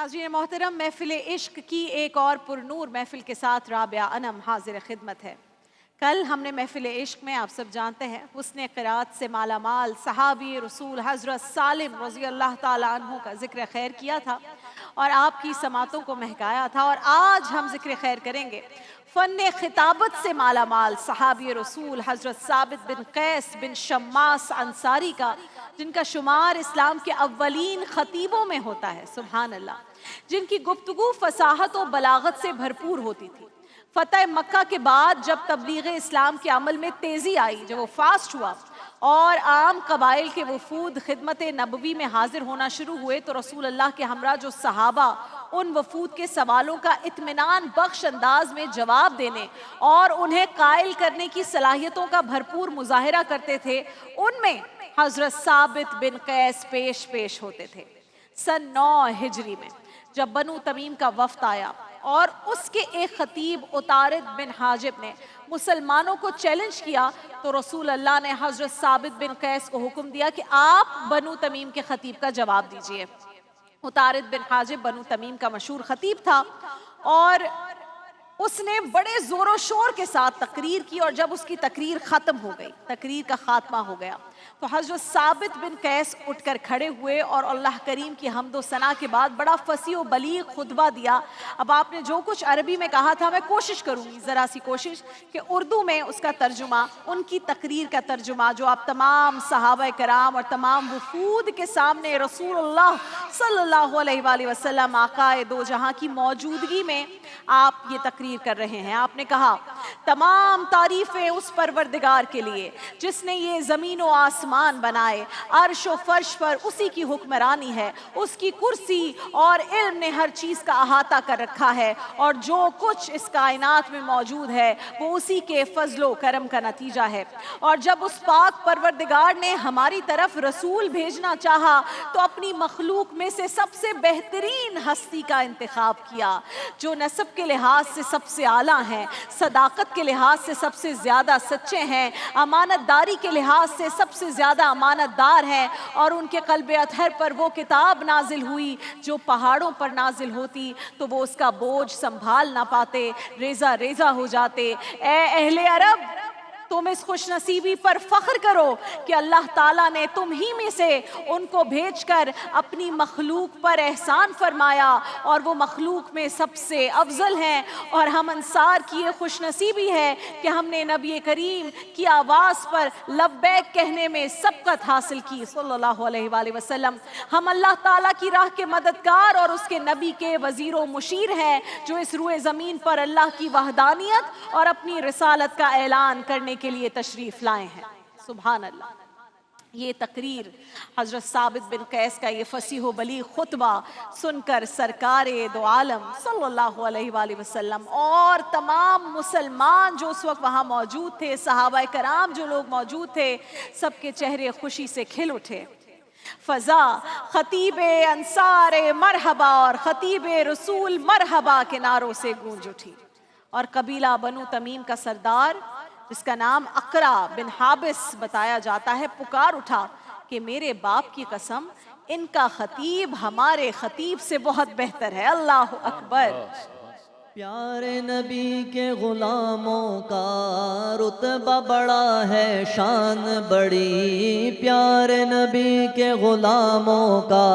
नाज़रीन मोहतरम, महफ़िल इश्क की एक और पुरनूर महफ़िल के साथ राबिया अनम हाजिर खिदमत है। कल हमने महफ़िल इश्क में, आप सब जानते हैं, हुस्न क़िराअत से मालामाल सहाबी रसूल हज़रत सालिम रज़ी अल्लाह ताला अन्हु का ज़िक्र खैर किया था और आपकी समातों को महकाया था। और आज हम ज़िक्र खैर करेंगे फ़न खिताबत से मालामाल सहाबी रसूल हज़रत साबित बिन कैस बिन शम्मास अंसारी का, जिनका शुमार इस्लाम के अव्वलीन खतीबों में होता है। सुभान अल्लाह। जिनकी गुफ्तगू फसाहत और बलागत से भरपूर होती थी। फ़तह मक्का के बाद जब तबलीग इस्लाम के अमल में तेज़ी आई, जब वो फास्ट हुआ और आम कबाइल के वफूद खिदमत नबवी में हाजिर होना शुरू हुए, तो रसूल अल्लाह के हमरा जो सहाबा उन वफूद के सवालों का इत्मीनान बख्श अंदाज में जवाब देने और उन्हें कायल करने की सलाहियतों का भरपूर मुजाहिरा करते थे, उनमें हज़रत साबित बिन कैस पेश होते थे। सन 9 हिजरी में जब बनु तमीम का वफ्द आया और उसके एक खतीब उतारिद बिन हाजिब ने मुसलमानों को चैलेंज किया, तो रसूल अल्लाह ने हज़रत साबित बिन कैस को हुक्म दिया कि आप बनु तमीम के खतीब का जवाब दीजिए। उतारिद बिन हाजिब बनु तमीम का मशहूर खतीब था और उसने बड़े ज़ोर शोर के साथ तकरीर की, और जब उसकी तकरीर ख़त्म हो गई, तकरीर का ख़ात्मा हो गया, तो हज़रत साबित बिन कैस उठकर खड़े हुए और अल्लाह करीम की हम्द व सना के बाद बड़ा फसीह व बलीग खुतबा दिया। अब आपने जो कुछ अरबी में कहा था, मैं कोशिश करूँगी, ज़रा सी कोशिश, कि उर्दू में उसका तर्जुमा, उनकी तकरीर का तर्जुमा जो आप तमाम सहाबा कराम और तमाम वफूद के सामने रसूलुल्लाह सल्लल्लाहु अलैहि वसल्लम आकाए दो जहां की मौजूदगी में आप ये तकरीर कर रहे हैं। आपने कहा, तमाम तारीफ़ें उस परवरदिगार के लिए जिसने ये ज़मीन व आसमान बनाए, अर्श व फर्श पर उसी की हुक्मरानी है, उसकी कुर्सी और इल्म ने हर चीज़ का अहाता कर रखा है, और जो कुछ इस कायनात में मौजूद है वो उसी के फजलो करम का नतीजा है। और जब उस पाक परवरदिगार ने हमारी तरफ रसूल भेजना चाहा तो अपनी मखलूक में से सबसे बेहतरीन हस्ती का इंतखाब किया, जो नसब के लिहाज से सबसे आला हैं, सदाकत के लिहाज से सबसे ज़्यादा सच्चे हैं, अमानतदारी के लिहाज से सबसे ज़्यादा अमानतदार हैं, और उनके क़ल्ब अतहर पर वो किताब नाजिल हुई जो पहाड़ों पर नाजिल होती तो वो उसका बोझ संभाल ना पाते, रेज़ा रेज़ा हो जाते। ए अहले अरब, तुम इस खुशनसीबी पर फ़ख्र करो कि अल्लाह ताला ने तुम ही में से उनको भेजकर अपनी मखलूक पर एहसान फरमाया, और वो मखलूक में सबसे अफजल हैं। और हम अंसार की ये खुशनसीबी है कि हमने नबी करीम की आवाज़ पर लब्बैक कहने में सबकत हासिल की सल्लल्लाहु अलैहि वसल्लम। हम अल्लाह ताला की राह के मददगार और उसके नबी के वज़ीर मुशीर हैं, जो इस रुए ज़मीन पर अल्लाह की वहदानियत और अपनी रिसालत का ऐलान करने के लिए तशरीफ लाए हैं। सुभान अल्लाह। ये तकरीर, हज़रत साबित बिन कैस का ये फसीह बलीग खुतबा सुनकर सरकारे दो आलम सल्लल्लाहु अलैहि वसल्लम और तमाम मुसलमान जो उस वक्त वहाँ मौजूद थे, सहाबा कराम जो लोग मौजूद थे, सबके चेहरे खुशी से खिल उठे। फ़ज़ा खतीबे अंसारे मरहबा और खतीबे रसूल मरहबा के नारों से गूंज उठी, और कबीला बनु तमीम का सरदार, जिसका नाम अकरा बिन हाबिस बताया जाता है, पुकार उठा कि मेरे बाप की कसम, इनका खतीब हमारे खतीब से बहुत बेहतर है। अल्लाह अकबर। प्यारे नबी के गुलामों का रुतबा बड़ा है, शान बड़ी। प्यारे नबी के गुलामों का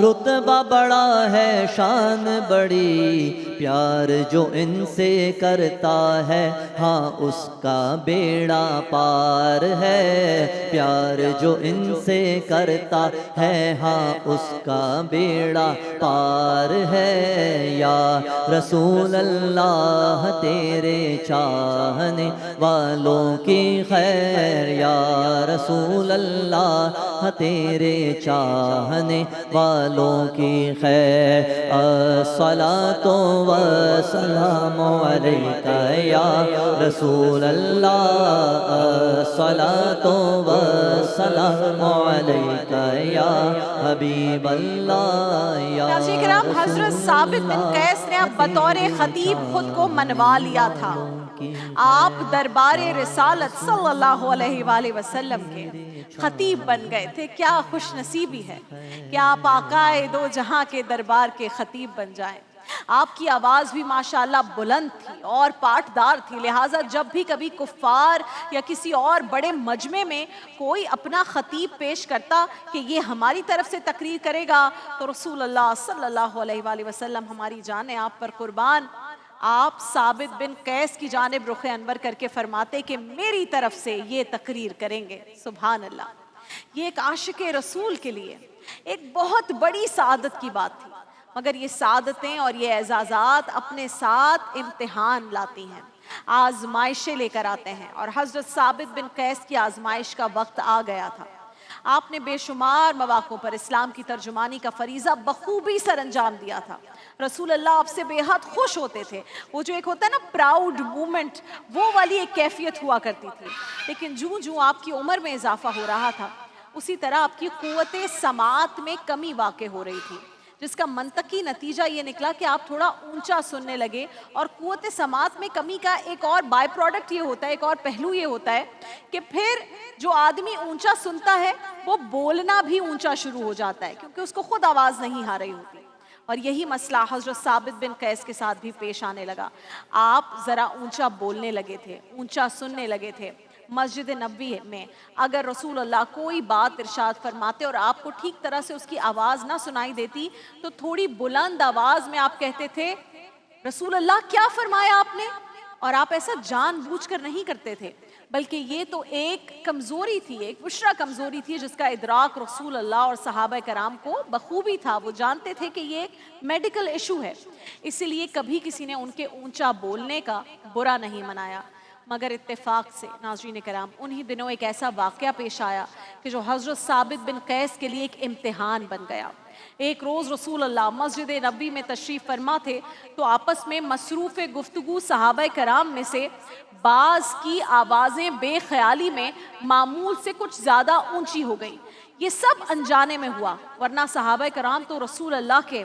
रुतबा बड़ा है, शान बड़ी। प्यार जो इनसे करता है, हाँ उसका बेड़ा पार है। प्यार जो इनसे करता है, हाँ उसका बेड़ा पार है। या रसूल अल्लाह तेरे चाहने वालों की खैर, या रसूल अल्लाह तेरे चाहने वालों की खैर। अस्सलातो वस्सलामु अलैका या रसूल अल्लाह, अस्सलातो वस्सलामु السلام علیکہ یا حبیب اللہ یا ناظرین کرام، حضرت ثابت بن قیس نے اب بطور خطیب خود کو منوا لیا تھا۔ آپ دربار رسالت صلی اللہ علیہ وآلہ وسلم کے خطیب بن گئے تھے۔ کیا خوش نصیبی ہے کہ آپ آقائے دو جہاں کے دربار کے خطیب بن جائیں۔ آپ کی آواز بھی ماشاءاللہ بلند تھی اور پاٹدار تھی، لہٰذا جب بھی کبھی کفار یا کسی اور بڑے مجمع میں کوئی اپنا خطیب پیش کرتا کہ یہ ہماری طرف سے تقریر کرے گا تو رسول اللہ صلی اللہ علیہ وآلہ وسلم، ہماری جانیں آپ پر قربان، آپ ثابت بن قیس کی جانب رخ انور کر کے فرماتے کہ میری طرف سے یہ تقریر کریں گے۔ سبحان اللہ، یہ ایک عاشق رسول کے لیے ایک بہت بڑی سعادت کی بات تھی، مگر یہ سعادتیں اور یہ اعزازات اپنے ساتھ امتحان لاتی ہیں، آزمائشیں لے کر آتے ہیں، اور حضرت ثابت بن قیس کی آزمائش کا وقت آ گیا تھا۔ آپ نے بے شمار مواقعوں پر اسلام کی ترجمانی کا فریضہ بخوبی سر انجام دیا تھا۔ رسول اللہ آپ سے بے حد خوش ہوتے تھے، وہ جو ایک ہوتا ہے نا پراؤڈ مومنٹ، وہ والی ایک کیفیت ہوا کرتی تھی۔ لیکن جوں آپ کی عمر میں اضافہ ہو رہا تھا، اسی طرح آپ کی قوت سماعت میں کمی واقع ہو رہی تھی، جس کا منطقی نتیجہ یہ نکلا کہ آپ تھوڑا اونچا سننے لگے، اور قوت سماعت میں کمی کا ایک اور بائی پروڈکٹ یہ ہوتا ہے، ایک اور پہلو یہ ہوتا ہے کہ پھر جو آدمی اونچا سنتا ہے وہ بولنا بھی اونچا شروع ہو جاتا ہے، کیونکہ اس کو خود آواز نہیں آ رہی ہوتی۔ اور یہی مسئلہ حضرت ثابت بن قیس کے ساتھ بھی پیش آنے لگا۔ آپ ذرا اونچا بولنے لگے تھے، اونچا سننے لگے تھے۔ مسجد نبوی میں اگر رسول اللہ کوئی بات ارشاد فرماتے اور آپ کو ٹھیک طرح سے اس کی آواز نہ سنائی دیتی تو تھوڑی بلند آواز میں آپ کہتے تھے رسول اللہ کیا فرمایا آپ نے، اور آپ ایسا جان بوجھ کر نہیں کرتے تھے، بلکہ یہ تو ایک کمزوری تھی، ایک بشرا کمزوری تھی جس کا ادراک رسول اللہ اور صحابہ کرام کو بخوبی تھا۔ وہ جانتے تھے کہ یہ ایک میڈیکل ایشو ہے، اسی لیے کبھی کسی نے ان کے اونچا بولنے کا برا نہیں منایا۔ مگر اتفاق سے ناظرین کرام انہی دنوں ایک ایسا واقعہ پیش آیا کہ جو حضرت ثابت بن قیس کے لیے ایک امتحان بن گیا۔ ایک روز رسول اللہ مسجد نبوی میں تشریف فرما تھے تو آپس میں مصروف گفتگو صحابہ کرام میں سے بعض کی آوازیں بے خیالی میں معمول سے کچھ زیادہ اونچی ہو گئی۔ یہ سب انجانے میں ہوا، ورنہ صحابہ کرام تو رسول اللہ کے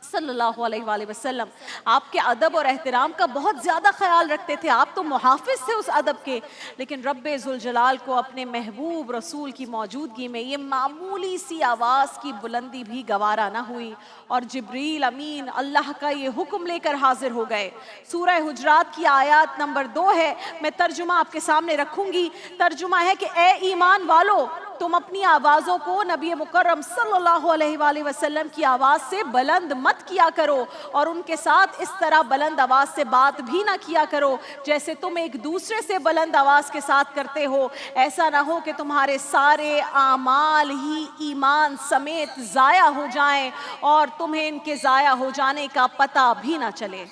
صلی اللہ علیہ وآلہ وسلم آپ کے ادب اور احترام کا بہت زیادہ خیال رکھتے تھے، آپ تو محافظ تھے اس ادب کے، لیکن رب ذوالجلال کو اپنے محبوب رسول کی موجودگی میں یہ معمولی سی آواز کی بلندی بھی گوارا نہ ہوئی، اور جبریل امین اللہ کا یہ حکم لے کر حاضر ہو گئے۔ سورہ حجرات کی آیات نمبر 2 ہے، میں ترجمہ آپ کے سامنے رکھوں گی۔ ترجمہ ہے کہ اے ایمان والو، تم اپنی آوازوں کو نبی مکرم صلی اللہ علیہ وآلہ وسلم کی آواز سے بلند مت کیا کرو، اور ان کے ساتھ اس طرح بلند آواز سے بات بھی نہ کیا کرو جیسے تم ایک دوسرے سے بلند آواز کے ساتھ کرتے ہو۔ ایسا نہ ہو کہ تمہارے سارے اعمال ہی ایمان سمیت ضائع ہو جائیں اور تمہیں ان کے ضائع ہو جانے کا پتہ بھی نہ چلے۔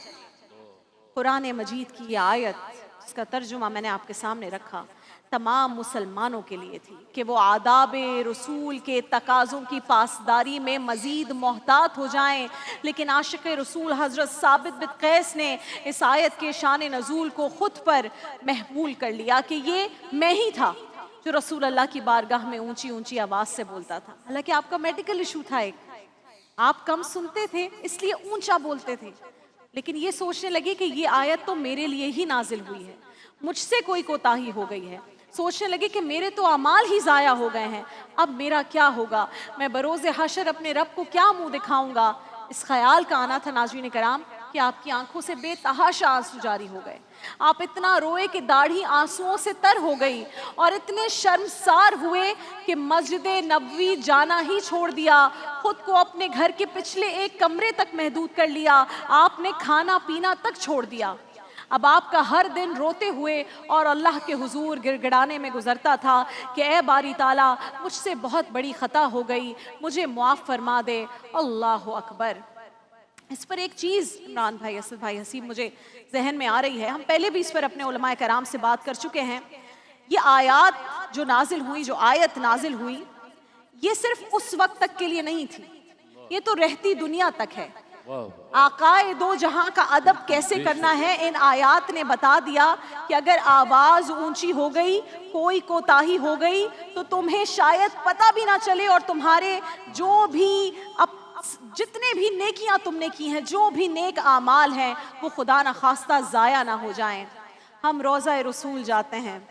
قرآن مجید کی یہ آیت، اس کا ترجمہ میں نے آپ کے سامنے رکھا، تمام مسلمانوں کے لیے تھی کہ وہ آداب رسول کے تقاضوں کی پاسداری میں مزید محتاط ہو جائیں، لیکن عاشق رسول حضرت ثابت بن قیس نے اس آیت کے شان نزول کو خود پر محمول کر لیا کہ یہ میں ہی تھا جو رسول اللہ کی بارگاہ میں اونچی اونچی آواز سے بولتا تھا۔ حالانکہ آپ کا میڈیکل ایشو تھا، ایک آپ کم سنتے تھے اس لیے اونچا بولتے تھے، لیکن یہ سوچنے لگے کہ یہ آیت تو میرے لیے ہی نازل ہوئی ہے، مجھ سے کوئی کوتاہی ہو گئی ہے۔ سوچنے لگے کہ میرے تو اعمال ہی ضائع ہو گئے ہیں، اب میرا کیا ہوگا، میں بروز حشر اپنے رب کو کیا منہ دکھاؤں گا۔ اس خیال کا آنا تھا ناظرین کرام کہ آپ کی آنکھوں سے بے تحاشا آنسو جاری ہو گئے، آپ اتنا روئے کہ داڑھی آنسوؤں سے تر ہو گئی، اور اتنے شرمسار ہوئے کہ مسجد نبوی جانا ہی چھوڑ دیا، خود کو اپنے گھر کے پچھلے ایک کمرے تک محدود کر لیا، آپ نے کھانا پینا تک چھوڑ دیا۔ اب آپ کا ہر دن روتے ہوئے اور اللہ کے حضور گڑگڑانے میں گزرتا تھا کہ اے باری تعالیٰ، مجھ سے بہت بڑی خطا ہو گئی، مجھے معاف فرما دے۔ اللہ اکبر۔ اس پر ایک چیز عمران بھائی، اسد بھائی، حسیب مجھے ذہن میں آ رہی ہے، ہم پہلے بھی اس پر اپنے علماء کرام سے بات کر چکے ہیں۔ یہ آیات جو نازل ہوئی، جو آیت نازل ہوئی، یہ صرف اس وقت تک کے لیے نہیں تھی، یہ تو رہتی دنیا تک ہے۔ आकाए दो जहां का अदब कैसे करना है इन आयात ने बता दिया कि अगर आवाज ऊंची हो गई, कोई कोताही हो गई, तो तुम्हें शायद पता भी ना चले और तुम्हारे जो भी जितने भी नेकियां तुमने की हैं, जो भी नेक आमाल हैं, वो खुदा ना खास्ता ज़ाया ना हो जाएं। हम रोज़ा रसूल जाते हैं,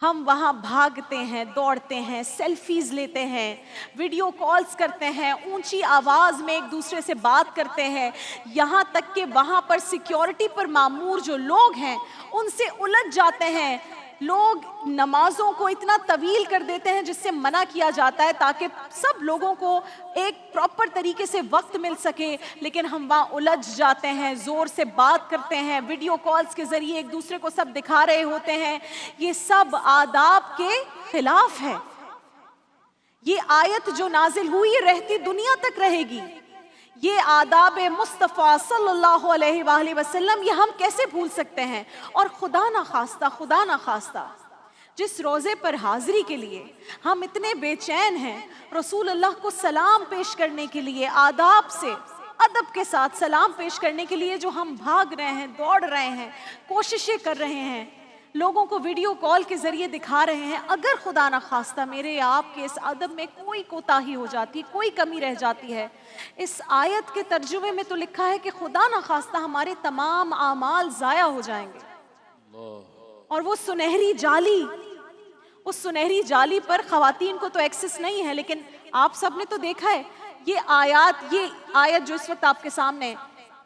हम वहाँ भागते हैं, दौड़ते हैं, सेल्फीज लेते हैं, वीडियो कॉल्स करते हैं, ऊंची आवाज़ में एक दूसरे से बात करते हैं, यहाँ तक कि वहाँ पर सिक्योरिटी पर मामूर जो लोग हैं उनसे उलझ जाते हैं। लोग नमाजों को इतना तवील कर देते हैं जिससे मना किया जाता है ताकि सब लोगों को एक प्रॉपर तरीके से वक्त मिल सके, लेकिन हम वहाँ उलझ जाते हैं, ज़ोर से बात करते हैं, वीडियो कॉल्स के ज़रिए एक दूसरे को सब दिखा रहे होते हैं। ये सब आदाब के खिलाफ है। ये आयत जो नाजिल हुई रहती दुनिया तक रहेगी। ये आदाब मुस्तफ़ा सल्लल्लाहु अलैहि वसल्लम ये हम कैसे भूल सकते हैं। और खुदा ना खास्ता जिस रोज़े पर हाज़िरी के लिए हम इतने बेचैन हैं, रसूल अल्लाह को सलाम पेश करने के लिए, आदाब से अदब के साथ सलाम पेश करने के लिए जो हम भाग रहे हैं, दौड़ रहे हैं, कोशिशें कर रहे हैं, लोगों को वीडियो कॉल के ज़रिए दिखा रहे हैं, अगर खुदा ना खास्ता मेरे आपके इस अदब में कोई कोताही हो जाती, कोई कमी रह जाती है, इस आयत के तर्जुमे में तो लिखा है कि खुदा ना खास्ता हमारे तमाम आमाल ज़ाया हो जाएंगे। और वो सुनहरी जाली, उस सुनहरी जाली पर ख़वातीन को तो एक्सेस नहीं है, लेकिन आप सब ने तो देखा है ये आयत जो इस वक्त आपके सामने,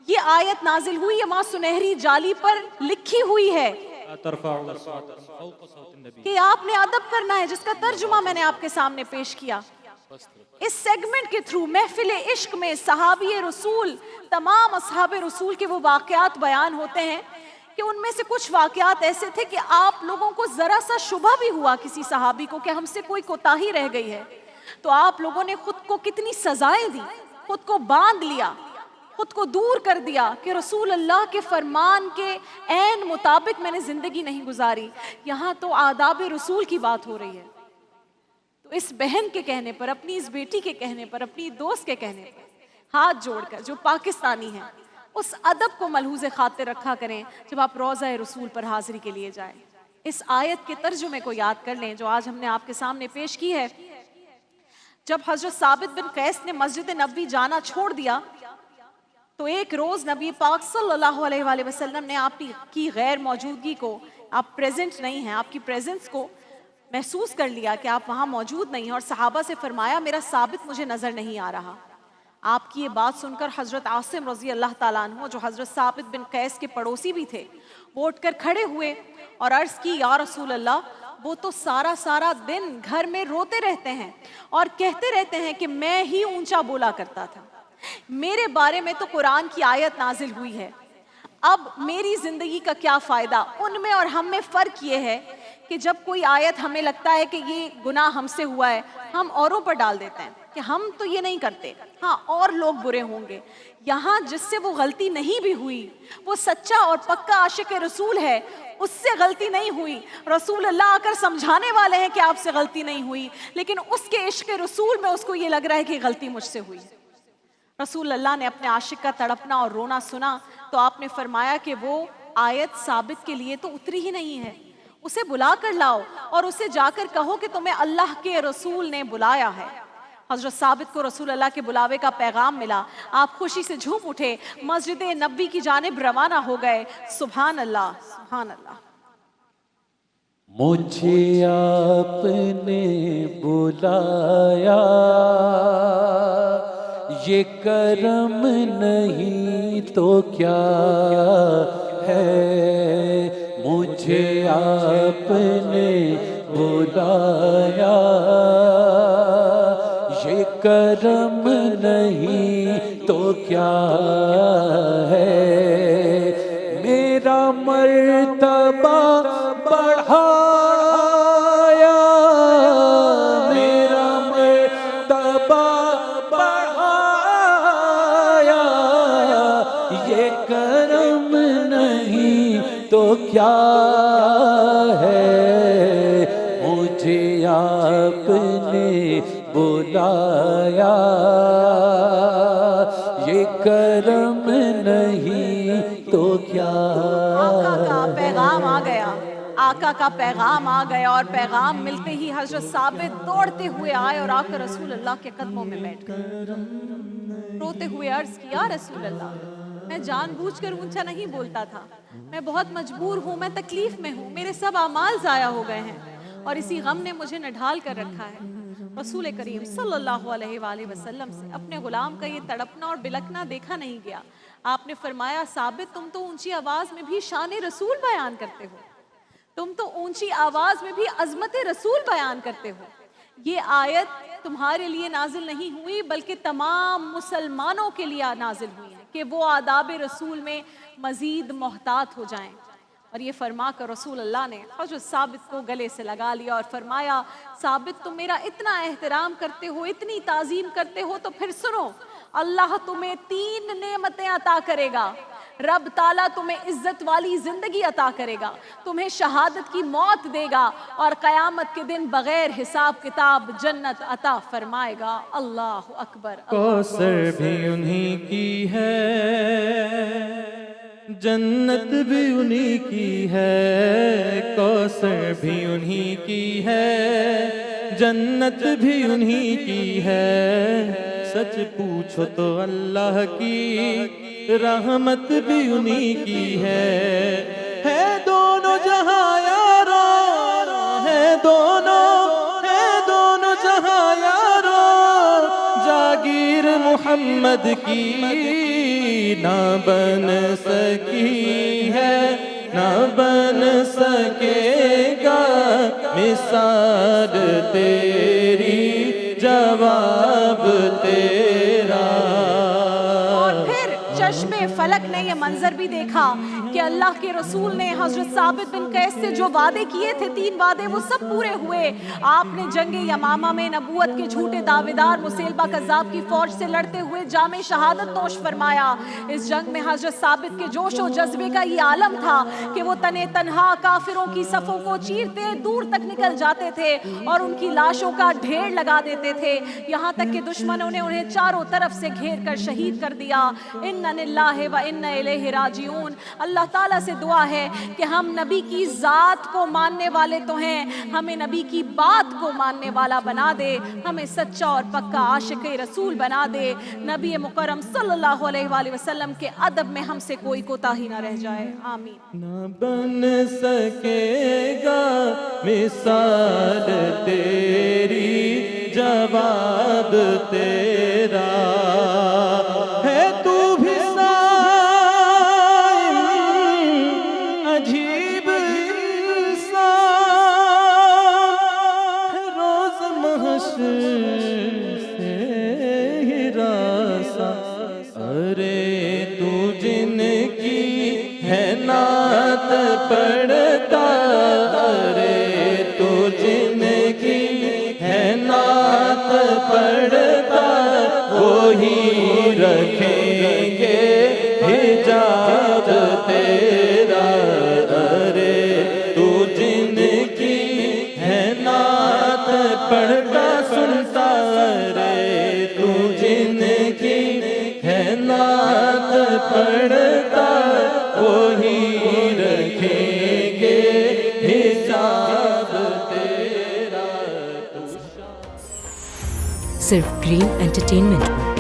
ये आयत नाजिल हुई है, वहाँ सुनहरी जाली पर लिखी हुई है कि आपने अदब करना है, जिसका तर्जुमा मैंने आपके सामने पेश किया। इस सेगमेंट के थ्रू महफिल इश्क में सहाबी रसूल, तमाम असहाबे रसूल के वो वाक़यात बयान होते हैं कि उनमें से कुछ वाक़यात ऐसे थे कि आप लोगों को ज़रा सा शुबा भी हुआ किसी सहाबी को कि हमसे कोई कोताही रह गई है, तो आप लोगों ने खुद को कितनी सजाएं दी, खुद को बांध लिया, खुद को दूर कर दिया कि रसूल अल्लाह के फरमान के ऐन मुताबिक मैंने ज़िंदगी नहीं गुजारी। यहाँ तो आदाब रसूल की बात हो रही है। तो इस बहन के कहने पर, अपनी इस बेटी के कहने पर, अपनी दोस्त के कहने पर हाथ जोड़कर जो पाकिस्तानी हैं, उस अदब को मलहूज़े खातिर रखा करें जब आप रोज़ा रसूल पर हाज़िरी के लिए जाएं। इस आयत के तर्जुमे को याद कर लें जो आज हमने आपके सामने पेश की है। जब हज़रत साबित बिन कैस ने मस्जिद नबवी जाना छोड़ दिया, तो एक रोज़ नबी पाक सल्लल्लाहु अलैहि वसल्लम ने आपकी गैर मौजूदगी को, आप प्रेजेंट नहीं हैं, आपकी प्रेजेंस को महसूस कर लिया कि आप वहाँ मौजूद नहीं हैं, और सहाबा से फरमाया मेरा साबित मुझे नज़र नहीं आ रहा। आपकी ये बात सुनकर हज़रत आसिम रज़ी अल्लाह ताला अन्हु, जो हज़रत साबित बिन कैस के पड़ोसी भी थे, वो उठकर खड़े हुए और अर्ज़ की, या रसूल अल्लाह, वो तो सारा दिन घर में रोते रहते हैं और कहते रहते हैं कि मैं ही ऊंचा बोला करता था, मेरे बारे में तो कुरान की आयत नाजिल हुई है, अब मेरी जिंदगी का क्या फ़ायदा। उनमें और हम में फ़र्क ये है कि जब कोई आयत हमें लगता है कि ये गुनाह हमसे हुआ है, हम औरों पर डाल देते हैं कि हम तो ये नहीं करते, हाँ और लोग बुरे होंगे। यहाँ जिससे वो गलती नहीं भी हुई, वो सच्चा और पक्का आशिक रसूल है, उससे गलती नहीं हुई। रसूल अल्लाह आकर समझाने वाले हैं कि आपसे गलती नहीं हुई, लेकिन उसके इश्क रसूल में उसको ये लग रहा है कि गलती मुझसे हुई। रसूल अल्लाह ने अपने आशिक का तड़पना और रोना सुना तो आपने फरमाया कि वो आयत साबित के लिए तो उतरी ही नहीं है, उसे बुला कर लाओ और उसे जाकर कहो कि तुम्हें अल्लाह के रसूल ने बुलाया है। हज़रत साबित को रसूल अल्लाह के बुलावे का पैगाम मिला, आप खुशी से झूम उठे, मस्जिद नबी की जानिब रवाना हो गए। सुभान अल्लाह, सुभान अल्लाह। मुझे आपने बुलाया, ये करम नहीं तो क्या है। मुझे आपने बुलाया, ये करम नहीं तो क्या है। मेरा मर्तबा बढ़ाया, मेरा मर्तबा बढ़ाया, ये करम नहीं तो क्या है। मुझे आपने बुलाया, یہ کرم نہیں تو کیا آقا کا پیغام آ گیا، آقا کا پیغام آ گیا، اور پیغام ملتے ہی حضرت ثابت دوڑتے ہوئے آئے اور آ کر رسول اللہ کے قدموں میں بیٹھ گئے، روتے ہوئے عرض کیا رسول اللہ میں جان بوجھ کر اونچا نہیں بولتا تھا، میں بہت مجبور ہوں، میں تکلیف میں ہوں، میرے سب اعمال ضائع ہو گئے ہیں اور اسی غم نے مجھے نڈھال کر رکھا ہے۔ رسول کریم صلی اللہ علیہ وآلہ وسلم سے اپنے غلام کا یہ تڑپنا اور بلکنا دیکھا نہیں گیا۔ آپ نے فرمایا ثابت تم تو اونچی آواز میں بھی شان رسول بیان کرتے ہو، تم تو اونچی آواز میں بھی عظمت رسول بیان کرتے ہو، یہ آیت تمہارے لیے نازل نہیں ہوئی بلکہ تمام مسلمانوں کے لیے نازل ہوئی ہے کہ وہ آداب رسول میں مزید محتاط ہو جائیں۔ اور یہ فرما کر رسول اللہ نے حضرت ثابت کو گلے سے لگا لیا اور فرمایا ثابت تم میرا اتنا احترام کرتے ہو، اتنی تعظیم کرتے ہو، تو پھر سنو اللہ تمہیں 3 نعمتیں عطا کرے گا۔ رب تعالیٰ تمہیں عزت والی زندگی عطا کرے گا، تمہیں شہادت کی موت دے گا، اور قیامت کے دن بغیر حساب کتاب جنت عطا فرمائے گا۔ اللہ اکبر۔ کوثر بھی انہی کی ہے، جنت بھی انہی کی ہے، کوثر بھی انہی کی ہے، جنت بھی انہی کی ہے، سچ پوچھو تو اللہ کی رحمت بھی انہی کی ہے دونوں جہاں یارو، ہے دونوں جہاں یارو، جاگیر محمد کی نہ بن سکی ہے، نہ بن سکے گا مثال تیری، جواب تیرا۔ اور پھر چشم فلک نے یہ منظر بھی دیکھا کہ اللہ کے رسول نے حضرت ثابت بن قیس سے جو وعدے کیے تھے 3 وعدے وہ سب پورے ہوئے۔ آپ نے جنگ یمامہ میں نبوت کے جھوٹے دعویدار مسیلبہ کذاب کی فوج سے لڑتے ہوئے جام شہادت نوش فرمایا۔ اس جنگ میں حضرت ثابت کے جوش و جذبے کا یہ عالم تھا کہ وہ تنے تنہا کافروں کی صفوں کو چیرتے دور تک نکل جاتے تھے اور ان کی لاشوں کا ڈھیر لگا دیتے تھے، یہاں تک کہ دشمنوں نے انہیں چاروں طرف سے گھیر کر شہید کر دیا۔ اِنَّ لِلَّهِ وَإِنَّ إِلَيْهِ راجعون۔ اللہ تعالیٰ سے دعا ہے کہ ہم نبی کی ذات کو ماننے والے تو ہیں، ہمیں نبی کی بات کو ماننے والا بنا دے، ہمیں سچا اور پکا عاشق رسول بنا دے، نبی مکرم صلی اللہ علیہ وآلہ وسلم کے ادب میں ہم سے کوئی کوتاہی نہ رہ جائے، آمین۔ نہ بن سکے گا مثال تیری، جواب تیرا ہے، تو بھی عجیب انسان ہے، روز محشر سے ہراساں، ارے تو جن کی ہے نعت پڑھتا، ارے تو جن کی ہے نعت پڑھتا، وہی رکھیں گے حجاب تیرا، ارے تو جن کی ہے نعت پڑھتا سنتا، ارے تو جن کی ہے نعت پڑھتا، وہی رکھیں گے حساب تیرا۔ صرف گرین انٹرٹینمنٹ پر